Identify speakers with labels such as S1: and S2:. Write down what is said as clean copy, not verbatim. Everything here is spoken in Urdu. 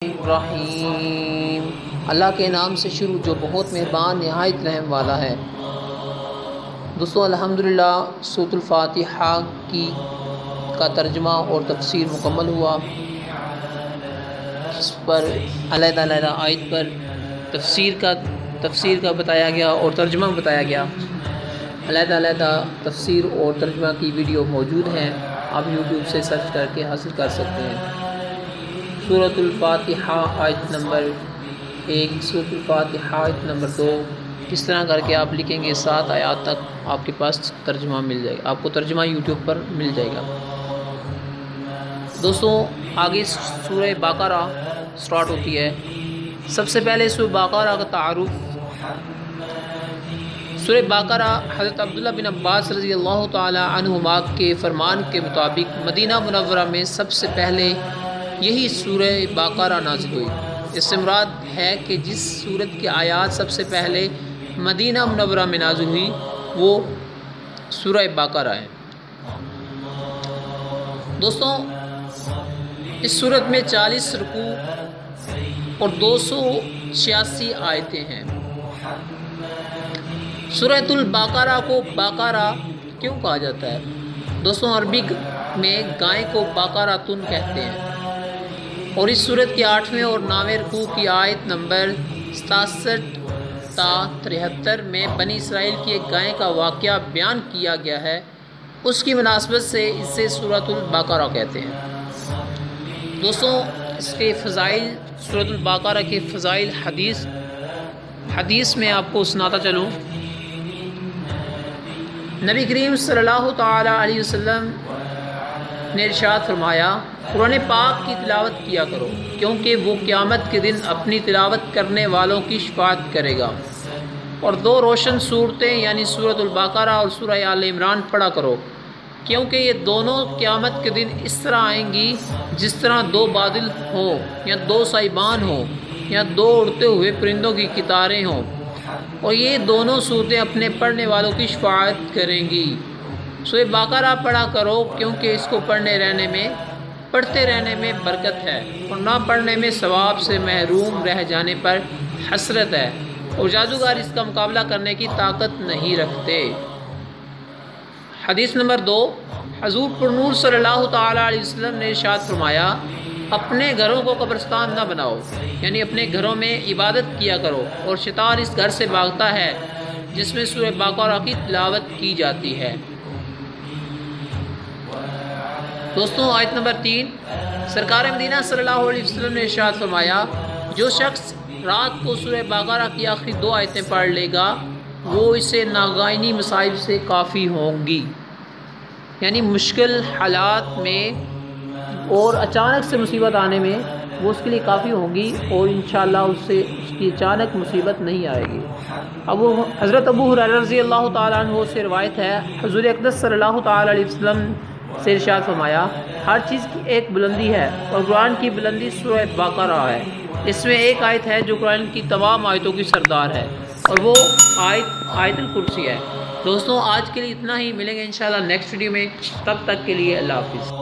S1: الرحیم، اللہ کے نام سے شروع جو بہت مہربان نہایت رحم والا ہے۔ دوستو الحمدللہ سورۃ الفاتحہ کا ترجمہ اور تفسیر مکمل ہوا، اس پر علیحدہ آیت پر تفسیر کا بتایا گیا اور ترجمہ بتایا گیا۔ علیحدہ تفسیر اور ترجمہ کی ویڈیو موجود ہیں، آپ یوٹیوب سے سرچ کر کے حاصل کر سکتے ہیں۔ سورۃ الفاتحہ آیت نمبر 1، سورۃ الفاتحہ آیت نمبر 2، اس طرح کر کے آپ لکھیں گے 7 آیات تک آپ کے پاس ترجمہ مل جائے گا، آپ کو ترجمہ یوٹیوب پر مل جائے گا۔ دوستو آگے سورہ بقرہ سٹارٹ ہوتی ہے۔ سب سے پہلے سورہ بقرہ کا تعارف۔ سورہ بقرہ حضرت عبداللہ بن عباس رضی اللہ تعالی عنہما کے فرمان کے مطابق مدینہ منورہ میں سب سے پہلے یہی سورہ بقرہ نازل ہوئی۔ اس سے مراد ہے کہ جس سورت کی آیات سب سے پہلے مدینہ منورہ میں نازل ہوئی وہ سورہ بقرہ ہے۔ دوستوں اس سورت میں 40 رکوع اور 286 آیتیں ہیں۔ سورۃ البقرہ کو بقرہ کیوں کہا جاتا ہے؟ دوستوں عربی میں گائے کو بقرۃن کہتے ہیں، اور اس سورت کے 8ویں اور 9ویں رکوع کی آیت نمبر 67 تا 73 میں بنی اسرائیل کی ایک گائے کا واقعہ بیان کیا گیا ہے، اس کی مناسبت سے اسے سورۃ البقرہ کہتے ہیں۔ دوستوں اس کے فضائل، سورۃ البقرہ کے فضائل حدیث میں آپ کو سناتا چلوں۔ نبی کریم صلی اللہ تعالی علیہ وسلم نے ارشاد فرمایا، قرآن پاک کی تلاوت کیا کرو کیونکہ وہ قیامت کے دن اپنی تلاوت کرنے والوں کی شفاعت کرے گا، اور 2 روشن صورتیں یعنی سورۃ البقرہ اور سورہ آل عمران پڑھا کرو کیونکہ یہ دونوں قیامت کے دن اس طرح آئیں گی جس طرح 2 بادل ہوں یا 2 سائبان ہوں یا 2 اڑتے ہوئے پرندوں کی قطاریں ہوں، اور یہ دونوں صورتیں اپنے پڑھنے والوں کی شفاعت کریں گی۔ سورہ بقرہ پڑھا کرو کیونکہ اس کو پڑھتے رہنے میں برکت ہے، اور نہ پڑھنے میں ثواب سے محروم رہ جانے پر حسرت ہے، اور جادوگر اس کا مقابلہ کرنے کی طاقت نہیں رکھتے۔ حدیث نمبر 2، حضور پر نور صلی اللہ تعالی علیہ وسلم نے ارشاد فرمایا، اپنے گھروں کو قبرستان نہ بناؤ، یعنی اپنے گھروں میں عبادت کیا کرو، اور شیطان اس گھر سے بھاگتا ہے جس میں سورہ بقرہ کی تلاوت کی جاتی ہے۔ دوستوں آیت نمبر 3، سرکار مدینہ صلی اللہ علیہ وسلم نے ارشاد فرمایا، جو شخص رات کو سورہ بقرہ کی آخری 2 آیتیں پڑھ لے گا وہ اسے ناگہانی مصائب سے کافی ہوں گی، یعنی مشکل حالات میں اور اچانک سے مصیبت آنے میں وہ اس کے لیے کافی ہوں گی، اور انشاءاللہ اس کی اچانک مصیبت نہیں آئے گی۔ حضرت ابو ہریرہ رضی اللہ تعالیٰ عنہ سے روایت ہے، حضور اقدس صلی اللہ تعالیٰ علیہ وسلم سے ارشاد فرمایا، ہر چیز کی ایک بلندی ہے، اور قرآن کی بلندی سورہ بقرہ ہے۔ اس میں ایک آیت ہے جو قرآن کی تمام آیتوں کی سردار ہے، اور وہ آیت الکرسی ہے۔ دوستوں آج کے لیے اتنا ہی، ملیں گے انشاءاللہ نیکسٹ ویڈیو میں، تب تک کے لیے اللہ حافظ۔